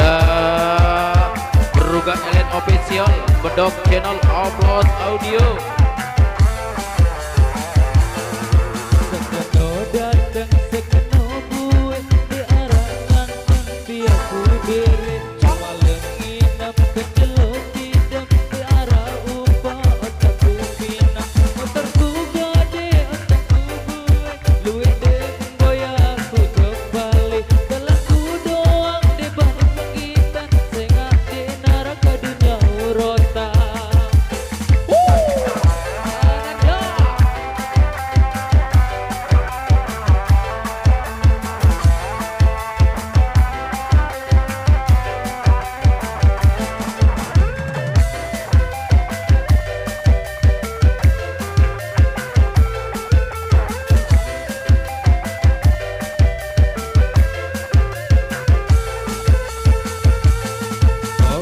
ada Beruga Elen Official, Bedok Channel Upload Audio. Sekeno datang sekeno gue di arah London via Kubiri Walau nginep kecelok tidak di arah Upa otakku pinang motorku gede otakku gue luwih deng boya aku kembali telanku doang di balik pengitan sengak di neraka dunia urota.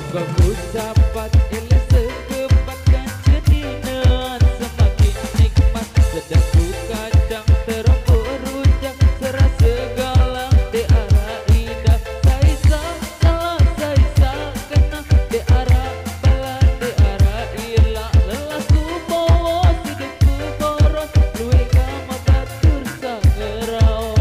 Ku dapat ilah sekepakan jadinan semakin nikmat sedang ku kadang terombo rujak serasa galang di arah indah saisa salah saisa kena di arah balan di arah ilah lelaku bawa hidupku boros luwe kama batur sangerau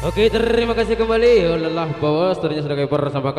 Oke, terima kasih kembali. Lelah bawa, seterusnya sudah kami persampaikan.